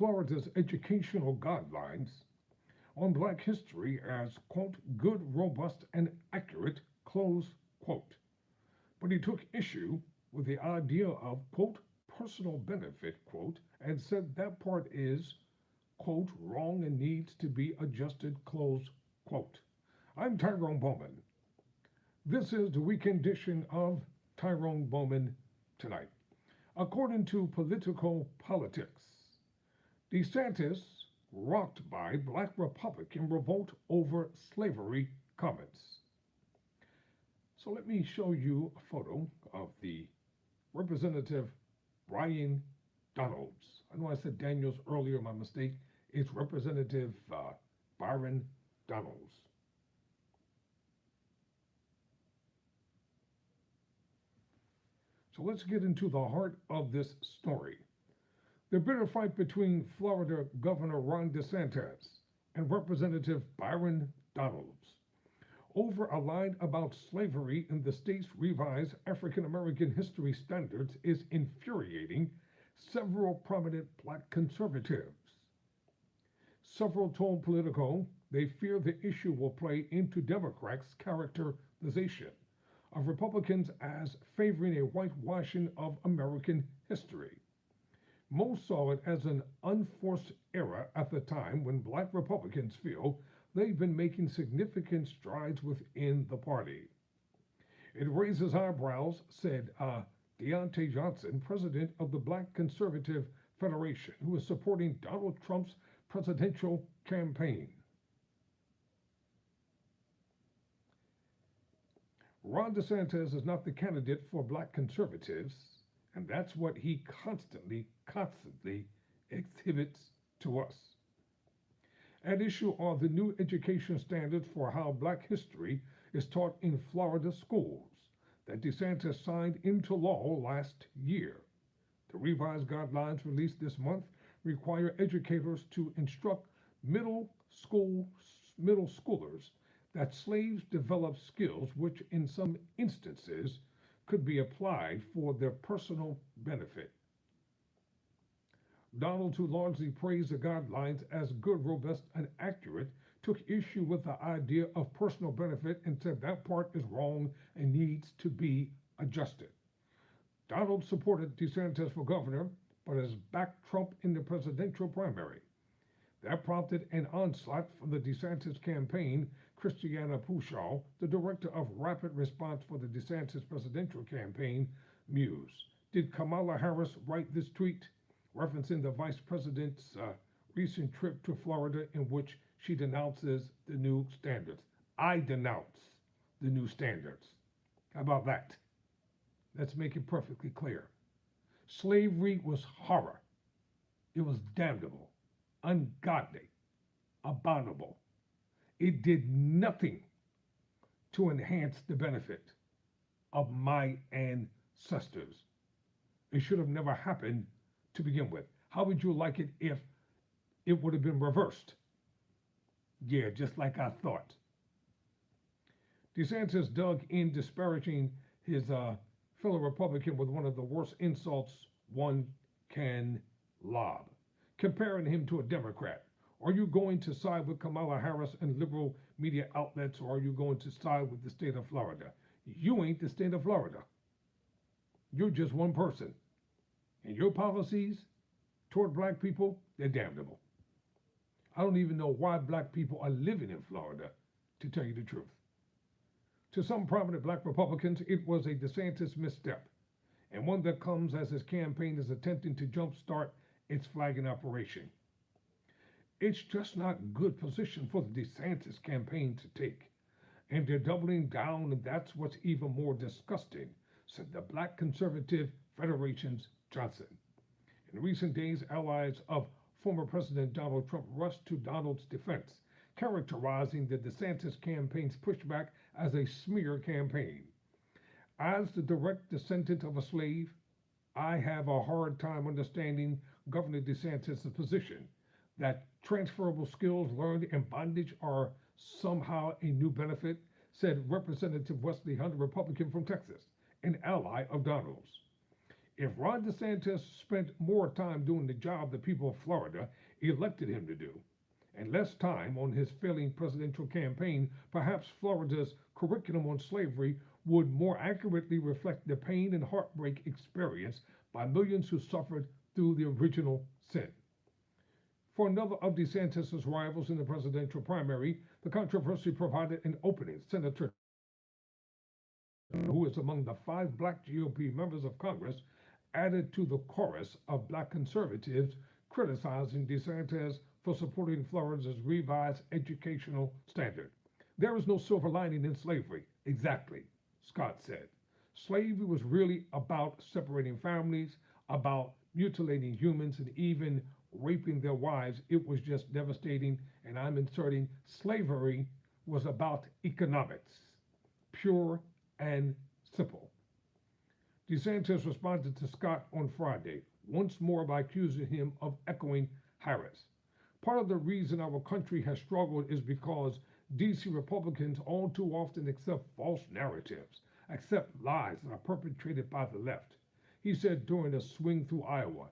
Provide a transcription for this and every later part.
Florida's educational guidelines on black history as, quote, good, robust, and accurate, close quote. But he took issue with the idea of, quote, personal benefit, quote, and said that part is, quote, wrong and needs to be adjusted, close quote. I'm Tyrone Bowman. This is the weekend edition of Tyrone Bowman Tonight. According to Politico Politics, DeSaints rocked by black Republican revolt over slavery comments. So let me show you a photo of the Representative Brian Donalds. I know I said Daniels earlier, my mistake. It's Representative Byron Donalds. So let's get into the heart of this story. The bitter fight between Florida Governor Ron DeSantis and Representative Byron Donalds over a line about slavery in the state's revised African American history standards is infuriating several prominent black conservatives. Several told Politico they fear the issue will play into Democrats' characterization of Republicans as favoring a whitewashing of American history. Most saw it as an unforced error at the time when black Republicans feel they've been making significant strides within the party. It raises eyebrows, said Deontay Johnson, president of the Black Conservative Federation, who is supporting Donald Trump's presidential campaign. Ron DeSantis is not the candidate for black conservatives, and that's what he constantly exhibits to us. At issue are the new education standards for how black history is taught in Florida schools that DeSantis signed into law last year. The revised guidelines released this month require educators to instruct middle schoolers that slaves developed skills which in some instances could be applied for their personal benefit. Donald, who largely praised the guidelines as good, robust, and accurate, took issue with the idea of personal benefit and said that part is wrong and needs to be adjusted. Donald supported DeSantis for governor, but has backed Trump in the presidential primary. That prompted an onslaught from the DeSantis campaign. Christiana Pushaw, the director of rapid response for the DeSantis presidential campaign, mused. Did Kamala Harris write this tweet, referencing the vice president's recent trip to Florida in which she denounces the new standards? I denounce the new standards. How about that? Let's make it perfectly clear. Slavery was horror. It was damnable, ungodly, abominable. It did nothing to enhance the benefit of my ancestors. It should have never happened to begin with. How would you like it if it would have been reversed? Yeah, just like I thought. DeSantis dug in, disparaging his fellow Republican with one of the worst insults one can lob, comparing him to a Democrat. Are you going to side with Kamala Harris and liberal media outlets, or are you going to side with the state of Florida? You ain't the state of Florida. You're just one person. And your policies toward black people, they're damnable. I don't even know why black people are living in Florida, to tell you the truth. To some prominent black Republicans, it was a DeSantis misstep, and one that comes as his campaign is attempting to jumpstart its flagging operation. It's just not a good position for the DeSantis campaign to take, and they're doubling down, and that's what's even more disgusting, said the Black Conservative Federation's Johnson. In recent days, allies of former President Donald Trump rushed to Donald's defense, characterizing the DeSantis campaign's pushback as a smear campaign. As the direct descendant of a slave, I have a hard time understanding Governor DeSantis' position that transferable skills learned in bondage are somehow a new benefit, said Representative Wesley Hunt, a Republican from Texas, an ally of Donald's. If Ron DeSantis spent more time doing the job the people of Florida elected him to do, and less time on his failing presidential campaign, perhaps Florida's curriculum on slavery would more accurately reflect the pain and heartbreak experienced by millions who suffered through the original sin. For another of DeSantis' rivals in the presidential primary, the controversy provided an opening. Senator, who is among the 5 black GOP members of Congress, added to the chorus of black conservatives criticizing DeSantis for supporting Florida's revised educational standard. There is no silver lining in slavery. Exactly, Scott said. Slavery was really about separating families, about mutilating humans, and even raping their wives. It was just devastating, and I'm inserting slavery was about economics, pure and simple. DeSantis responded to Scott on Friday, once more by accusing him of echoing Harris. Part of the reason our country has struggled is because D.C. Republicans all too often accept false narratives, accept lies that are perpetrated by the left, he said during a swing through Iowa,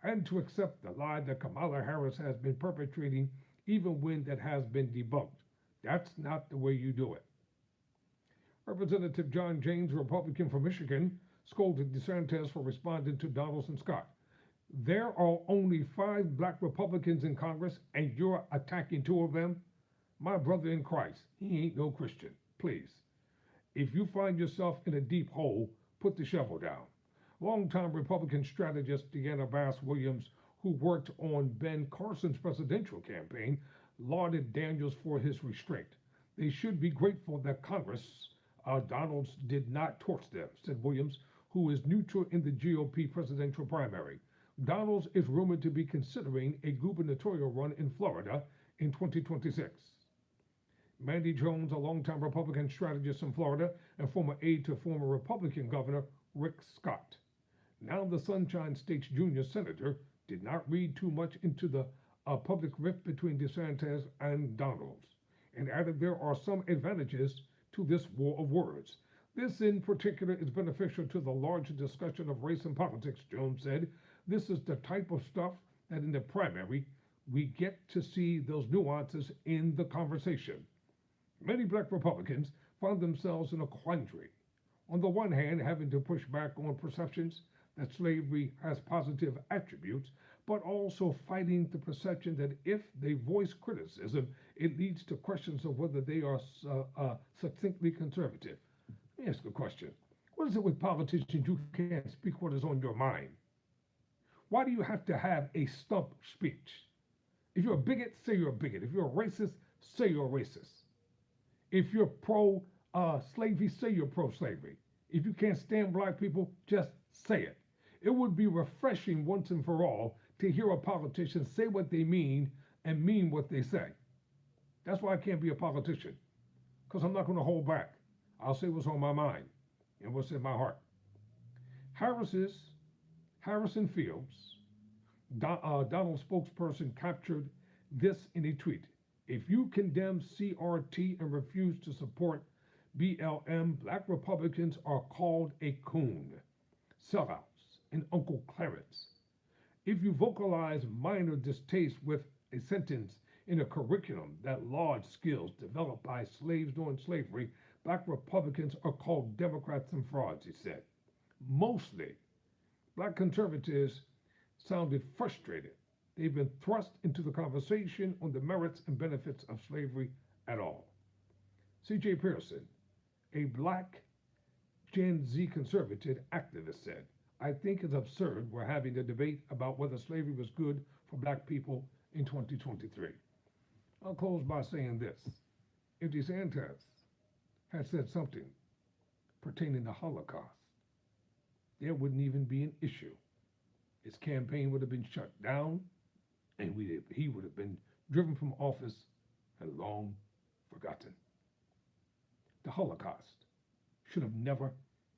and to accept the lie that Kamala Harris has been perpetrating even when that has been debunked. That's not the way you do it. Representative John James, a Republican from Michigan, scolded DeSantis for responding to Donaldson Scott. There are only 5 black Republicans in Congress, and you're attacking 2 of them? My brother in Christ, he ain't no Christian. Please. If you find yourself in a deep hole, put the shovel down. Longtime Republican strategist Deanna Bass Williams, who worked on Ben Carson's presidential campaign, lauded Daniels for his restraint. They should be grateful that Congress, Donalds, did not torch them, said Williams, who is neutral in the GOP presidential primary. Donalds is rumored to be considering a gubernatorial run in Florida in 2026. Mandy Jones, a longtime Republican strategist in Florida and former aide to former Republican Governor Rick Scott, now the Sunshine State's junior senator, did not read too much into the public rift between DeSantis and Donalds, and added there are some advantages to this war of words. This in particular is beneficial to the larger discussion of race and politics, Jones said. This is the type of stuff that in the primary we get to see those nuances in the conversation. Many black Republicans found themselves in a quandary. On the one hand, having to push back on perceptions that slavery has positive attributes, but also fighting the perception that if they voice criticism, it leads to questions of whether they are succinctly conservative. Let me ask a question. What is it with politicians you can't speak what is on your mind? Why do you have to have a stump speech? If you're a bigot, say you're a bigot. If you're a racist, say you're a racist. If you're pro-slavery, say you're pro-slavery. If you can't stand black people, just say it. It would be refreshing once and for all to hear a politician say what they mean and mean what they say. That's why I can't be a politician, because I'm not going to hold back. I'll say what's on my mind and what's in my heart. Harrison Fields, Donald spokesperson, captured this in a tweet. If you condemn CRT and refuse to support BLM, black Republicans are called a coon, sellouts, and Uncle Clarence. If you vocalize minor distaste with a sentence in a curriculum that laud skills developed by slaves during slavery, black Republicans are called Democrats and frauds, he said. Mostly, black conservatives sounded frustrated. They've been thrust into the conversation on the merits and benefits of slavery at all. C.J. Pearson, a black Gen Z conservative activist, said, I think it's absurd we're having a debate about whether slavery was good for black people in 2023. I'll close by saying this. If DeSantis had said something pertaining to Holocaust, there wouldn't even be an issue. His campaign would have been shut down, and he would have been driven from office and long forgotten. The Holocaust should have never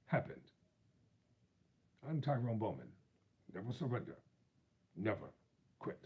happened. I'm Tyrone Bowman. Never surrender. Never quit.